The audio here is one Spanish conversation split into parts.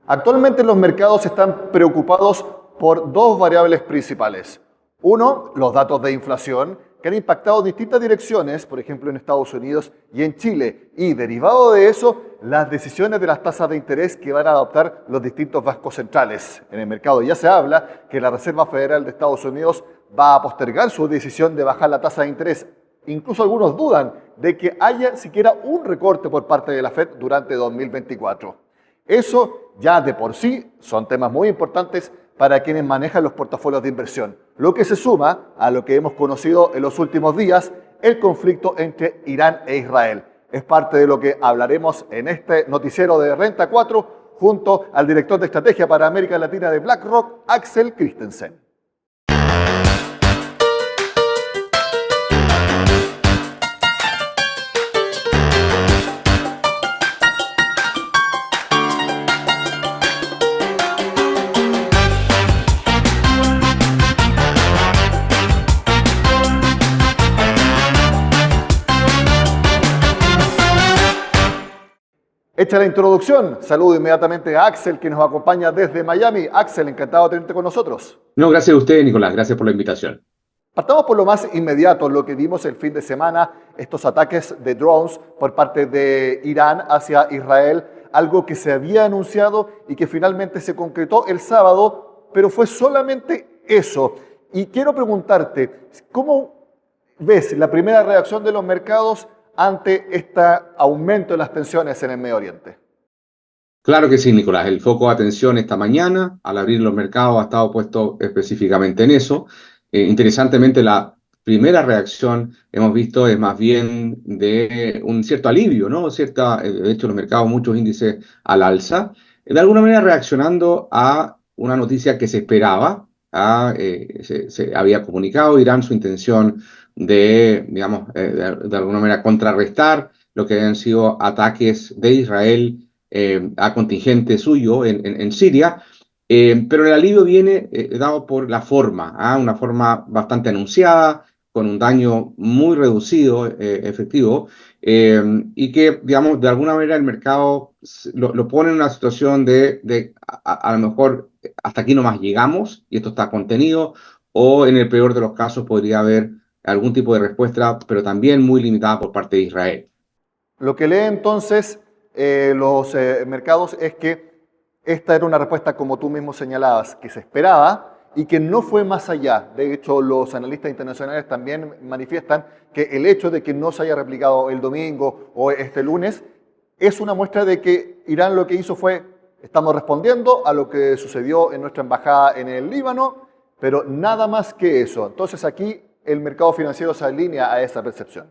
Actualmente los mercados están preocupados por dos variables principales. Uno, los datos de inflación, que han impactado distintas direcciones, por ejemplo en Estados Unidos y en Chile. Y derivado de eso, las decisiones de las tasas de interés que van a adoptar los distintos bancos centrales en el mercado. Ya se habla que la Reserva Federal de Estados Unidos va a postergar su decisión de bajar la tasa de interés. Incluso algunos dudan de que haya siquiera un recorte por parte de la Fed durante 2024. Eso ya de por sí son temas muy importantes para quienes manejan los portafolios de inversión, lo que se suma a lo que hemos conocido en los últimos días, el conflicto entre Irán e Israel. Es parte de lo que hablaremos en este noticiero de Renta 4 junto al director de estrategia para América Latina de BlackRock, Axel Christensen. Hecha la introducción, saludo inmediatamente a Axel, que nos acompaña desde Miami. Axel, encantado de tenerte con nosotros. No, gracias a usted, Nicolás. Gracias por la invitación. Partamos por lo más inmediato, lo que vimos el fin de semana, estos ataques de drones por parte de Irán hacia Israel, algo que se había anunciado y que finalmente se concretó el sábado, pero fue solamente eso. Y quiero preguntarte, ¿cómo ves la primera reacción de los mercados ante este aumento de las tensiones en el Medio Oriente? Claro que sí, Nicolás. El foco de atención esta mañana, al abrir los mercados, ha estado puesto específicamente en eso. Interesantemente, la primera reacción hemos visto es más bien de un cierto alivio, ¿no? De hecho, los mercados, muchos índices al alza, de alguna manera reaccionando a una noticia que se esperaba. Se había comunicado Irán su intención de, digamos, de alguna manera contrarrestar lo que habían sido ataques de Israel a contingente suyo en Siria, pero el alivio viene dado por la forma, una forma bastante anunciada, con un daño muy reducido, efectivo, y que, digamos, de alguna manera el mercado lo pone en una situación a lo mejor hasta aquí nomás llegamos y esto está contenido, o en el peor de los casos podría haber algún tipo de respuesta, pero también muy limitada por parte de Israel. Lo que lee entonces los mercados es que esta era una respuesta, como tú mismo señalabas, que se esperaba y que no fue más allá. De hecho, los analistas internacionales también manifiestan que el hecho de que no se haya replicado el domingo o este lunes es una muestra de que Irán lo que hizo fue, estamos respondiendo a lo que sucedió en nuestra embajada en el Líbano, pero nada más que eso. Entonces aquí el mercado financiero se alinea a esa percepción.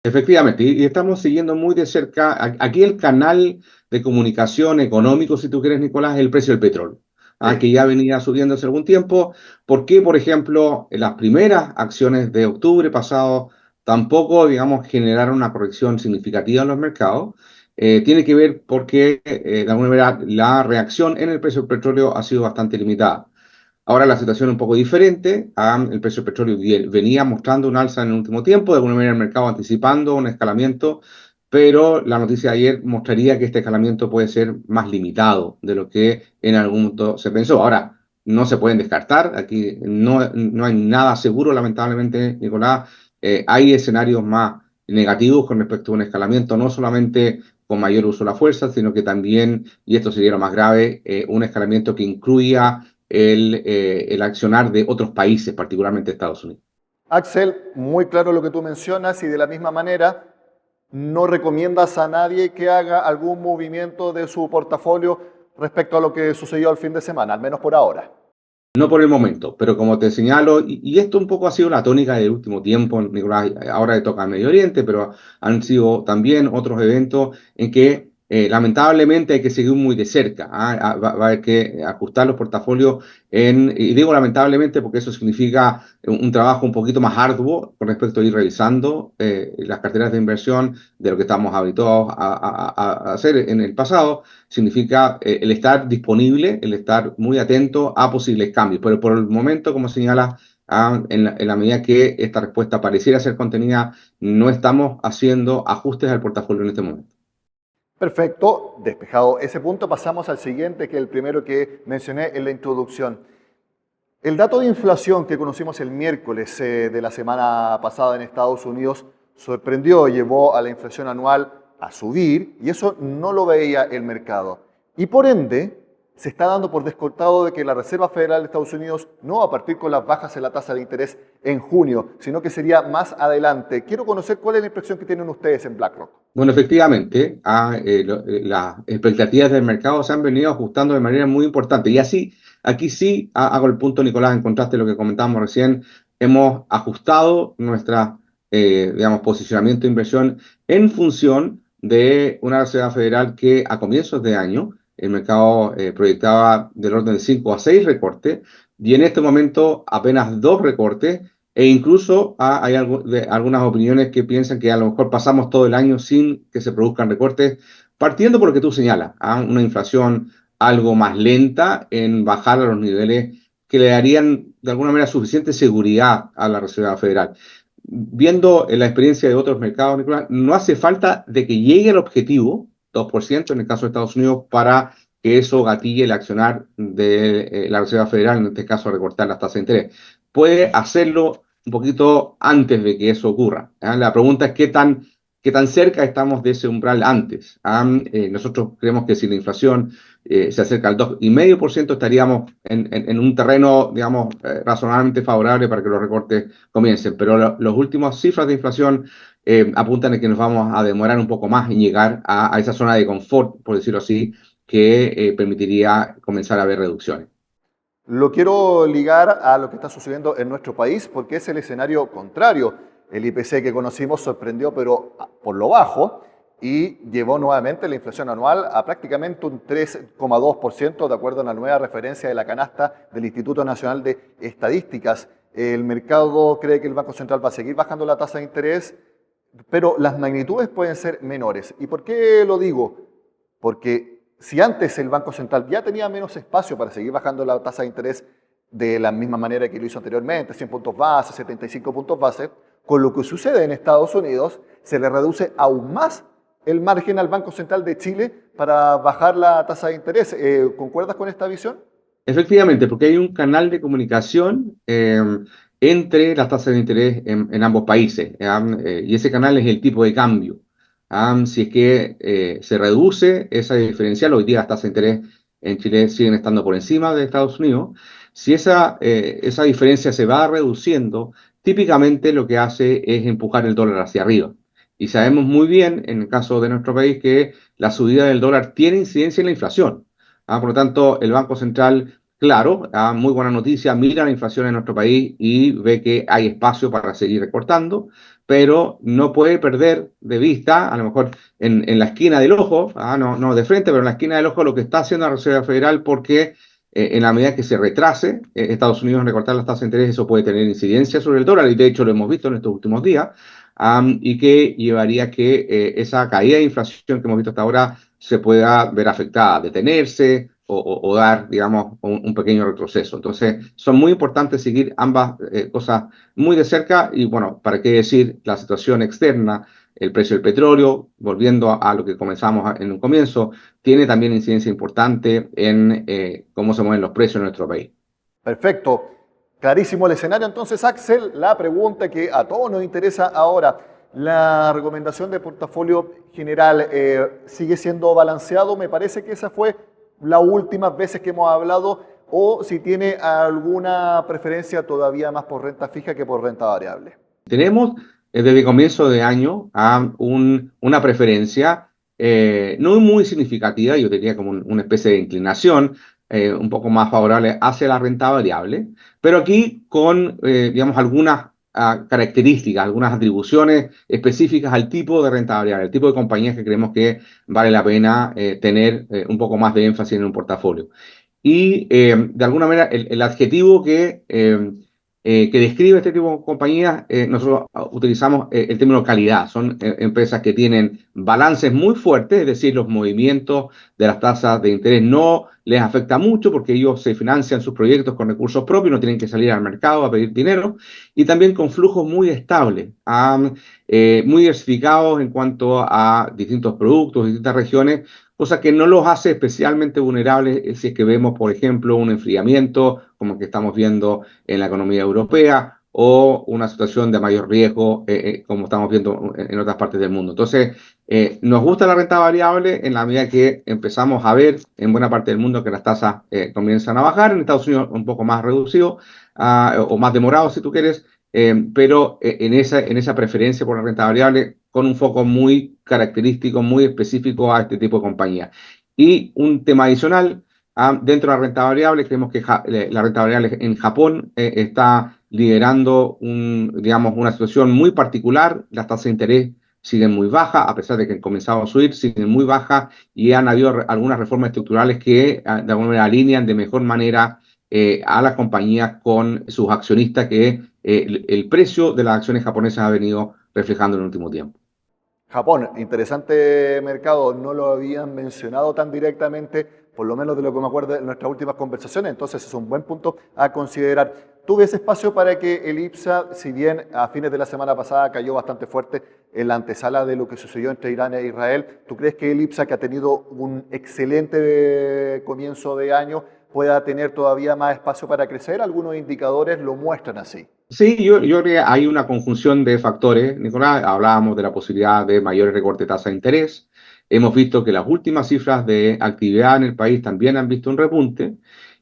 Efectivamente, y estamos siguiendo muy de cerca. Aquí el canal de comunicación económico, si tú quieres, Nicolás, es el precio del petróleo, Sí. que ya venía subiendo hace algún tiempo. ¿Por qué, por ejemplo, en las primeras acciones de octubre pasado tampoco, digamos, generaron una corrección significativa en los mercados? Tiene que ver porque, de alguna manera, la reacción en el precio del petróleo ha sido bastante limitada. Ahora la situación es un poco diferente. El precio del petróleo venía mostrando un alza en el último tiempo, de alguna manera el mercado anticipando un escalamiento, pero la noticia de ayer mostraría que este escalamiento puede ser más limitado de lo que en algún momento se pensó. Ahora, no se pueden descartar, aquí no hay nada seguro, lamentablemente, Nicolás. Hay escenarios más negativos con respecto a un escalamiento, no solamente con mayor uso de la fuerza, sino que también, y esto sería lo más grave, un escalamiento que incluya el accionar de otros países, particularmente Estados Unidos. Axel, muy claro lo que tú mencionas y de la misma manera no recomiendas a nadie que haga algún movimiento de su portafolio respecto a lo que sucedió el fin de semana, al menos por ahora. No por el momento, pero como te señalo, y esto un poco ha sido la tónica del último tiempo, Nicolás, ahora le toca al Medio Oriente, pero han sido también otros eventos en que lamentablemente hay que seguir muy de cerca. Va a haber que ajustar los portafolios y digo lamentablemente porque eso significa un trabajo un poquito más arduo con respecto a ir revisando las carteras de inversión de lo que estamos habituados a hacer en el pasado. Significa el estar disponible, el estar muy atento a posibles cambios. Pero por el momento, como señala, en la medida que esta respuesta pareciera ser contenida, no estamos haciendo ajustes al portafolio en este momento. Perfecto, despejado ese punto, pasamos al siguiente, que es el primero que mencioné en la introducción. El dato de inflación que conocimos el miércoles de la semana pasada en Estados Unidos sorprendió, llevó a la inflación anual a subir y eso no lo veía el mercado. Y por ende, se está dando por descontado de que la Reserva Federal de Estados Unidos no va a partir con las bajas en la tasa de interés en junio, sino que sería más adelante. Quiero conocer cuál es la impresión que tienen ustedes en BlackRock. Bueno, efectivamente, las expectativas del mercado se han venido ajustando de manera muy importante. Y así, aquí sí hago el punto, Nicolás, en contraste a lo que comentábamos recién, hemos ajustado nuestra, digamos, posicionamiento de inversión en función de una Reserva Federal que a comienzos de año el mercado proyectaba del orden de 5 a 6 recortes y en este momento apenas 2 recortes. E incluso hay algunas opiniones que piensan que a lo mejor pasamos todo el año sin que se produzcan recortes, partiendo por lo que tú señalas, una inflación algo más lenta en bajar a los niveles que le darían de alguna manera suficiente seguridad a la Reserva Federal. Viendo la experiencia de otros mercados, Nicolás, no hace falta de que llegue el objetivo, 2% en el caso de Estados Unidos, para que eso gatille el accionar de la Reserva Federal, en este caso recortar las tasas de interés. Puede hacerlo un poquito antes de que eso ocurra. La pregunta es qué tan cerca estamos de ese umbral antes. Nosotros creemos que si la inflación se acerca al 2,5%, estaríamos en un terreno, digamos, razonablemente favorable para que los recortes comiencen. Pero las últimas cifras de inflación apuntan a que nos vamos a demorar un poco más en llegar a esa zona de confort, por decirlo así, que permitiría comenzar a ver reducciones. Lo quiero ligar a lo que está sucediendo en nuestro país porque es el escenario contrario. El IPC que conocimos sorprendió, pero por lo bajo, y llevó nuevamente la inflación anual a prácticamente un 3,2%, de acuerdo a la nueva referencia de la canasta del Instituto Nacional de Estadísticas. El mercado cree que el Banco Central va a seguir bajando la tasa de interés, pero las magnitudes pueden ser menores. ¿Y por qué lo digo? Porque si antes el Banco Central ya tenía menos espacio para seguir bajando la tasa de interés de la misma manera que lo hizo anteriormente, 100 puntos base, 75 puntos base, con lo que sucede en Estados Unidos, se le reduce aún más el margen al Banco Central de Chile para bajar la tasa de interés. ¿Concuerdas con esta visión? Efectivamente, porque hay un canal de comunicación entre las tasas de interés en ambos países, y ese canal es el tipo de cambio. Si es que se reduce esa diferencial, hoy día las tasas de interés en Chile siguen estando por encima de Estados Unidos. Si esa diferencia se va reduciendo, típicamente lo que hace es empujar el dólar hacia arriba. Y sabemos muy bien, en el caso de nuestro país, que la subida del dólar tiene incidencia en la inflación. Por lo tanto, el Banco Central, claro, muy buena noticia, mira la inflación en nuestro país y ve que hay espacio para seguir recortando, pero no puede perder de vista, a lo mejor en la esquina del ojo, no de frente, pero en la esquina del ojo lo que está haciendo la Reserva Federal, porque en la medida que se retrase Estados Unidos en recortar las tasas de interés, eso puede tener incidencia sobre el dólar, y de hecho lo hemos visto en estos últimos días, y que llevaría a que esa caída de inflación que hemos visto hasta ahora se pueda ver afectada, detenerse o dar, digamos, un pequeño retroceso. Entonces, son muy importantes seguir ambas cosas muy de cerca y, bueno, ¿para qué decir la situación externa? El precio del petróleo, volviendo a lo que comenzamos en un comienzo, tiene también incidencia importante en cómo se mueven los precios en nuestro país. Perfecto. Clarísimo el escenario. Entonces, Axel, la pregunta que a todos nos interesa ahora. La recomendación de portafolio general sigue siendo balanceado. Me parece que esa fue las últimas veces que hemos hablado. O si tiene alguna preferencia todavía más por renta fija que por renta variable. Tenemos desde comienzo de año una preferencia no muy significativa, yo diría como una especie de inclinación un poco más favorable hacia la renta variable, pero aquí con, digamos, algunas características, algunas atribuciones específicas al tipo de renta variable, el tipo de compañías que creemos que vale la pena tener un poco más de énfasis en un portafolio. Y de alguna manera el adjetivo que que describe este tipo de compañías, nosotros utilizamos el término calidad. Son empresas que tienen balances muy fuertes, es decir, los movimientos de las tasas de interés no les afecta mucho porque ellos se financian sus proyectos con recursos propios, no tienen que salir al mercado a pedir dinero, y también con flujos muy estables, muy diversificados en cuanto a distintos productos, distintas regiones, cosa que no los hace especialmente vulnerables si es que vemos, por ejemplo, un enfriamiento como el que estamos viendo en la economía europea o una situación de mayor riesgo como estamos viendo en otras partes del mundo. Entonces, nos gusta la renta variable en la medida que empezamos a ver en buena parte del mundo que las tasas comienzan a bajar, en Estados Unidos un poco más reducido o más demorado si tú quieres, pero en esa preferencia por la renta variable con un foco muy característico, muy específico a este tipo de compañía. Y un tema adicional, dentro de la renta variable, creemos que la renta variable en Japón está liderando digamos, una situación muy particular. Las tasas de interés siguen muy bajas, a pesar de que han comenzado a subir, siguen muy bajas y han habido algunas reformas estructurales que de alguna manera alinean de mejor manera a las compañías con sus accionistas, que el precio de las acciones japonesas ha venido reflejando en el último tiempo. Japón, interesante mercado, no lo habían mencionado tan directamente, por lo menos de lo que me acuerdo en nuestras últimas conversaciones, entonces es un buen punto a considerar. ¿Tú ves espacio para que el IPSA, si bien a fines de la semana pasada cayó bastante fuerte en la antesala de lo que sucedió entre Irán e Israel, ¿tú crees que el IPSA, que ha tenido un excelente comienzo de año, pueda tener todavía más espacio para crecer? Algunos indicadores lo muestran así. Sí, yo creo que hay una conjunción de factores, Nicolás. Hablábamos de la posibilidad de mayores recortes de tasa de interés. Hemos visto que las últimas cifras de actividad en el país también han visto un repunte.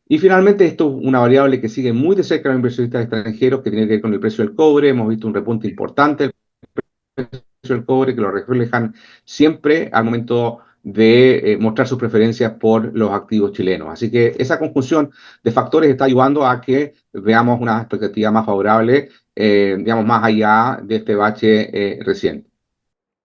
Y finalmente, esto es una variable que sigue muy de cerca a los inversionistas extranjeros, que tiene que ver con el precio del cobre. Hemos visto un repunte importante del precio del cobre, que lo reflejan siempre al momento de mostrar sus preferencias por los activos chilenos. Así que esa conjunción de factores está ayudando a que veamos una expectativa más favorable, digamos, más allá de este bache reciente.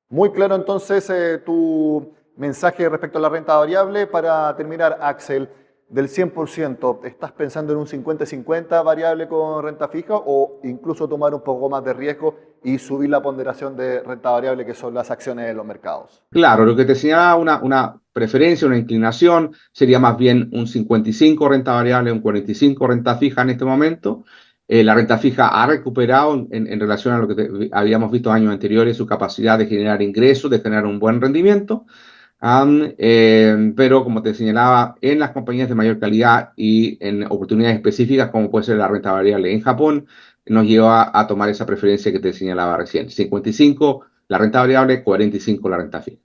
Muy claro entonces tu mensaje respecto a la renta variable. Para terminar, Axel, del 100%, ¿estás pensando en un 50-50 variable con renta fija o incluso tomar un poco más de riesgo y subir la ponderación de renta variable que son las acciones de los mercados? Claro, lo que te señalaba una preferencia, una inclinación, sería más bien un 55 renta variable, un 45 renta fija en este momento. La renta fija ha recuperado en relación a lo que habíamos visto años anteriores, su capacidad de generar ingresos, de generar un buen rendimiento. Pero como te señalaba, en las compañías de mayor calidad y en oportunidades específicas, como puede ser la renta variable en Japón, nos lleva a tomar esa preferencia que te señalaba recién. 55 la renta variable, 45 la renta fija.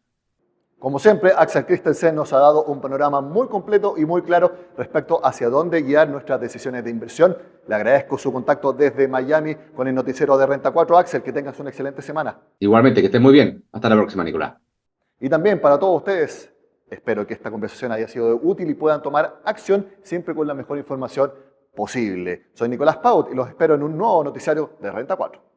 Como siempre, Axel Christensen nos ha dado un panorama muy completo y muy claro respecto hacia dónde guiar nuestras decisiones de inversión. Le agradezco su contacto desde Miami con el noticiero de Renta 4. Axel, que tengas una excelente semana. Igualmente, que estés muy bien. Hasta la próxima, Nicolás. Y también para todos ustedes, espero que esta conversación haya sido útil y puedan tomar acción siempre con la mejor información posible. Soy Nicolás Paut y los espero en un nuevo noticiario de Renta 4.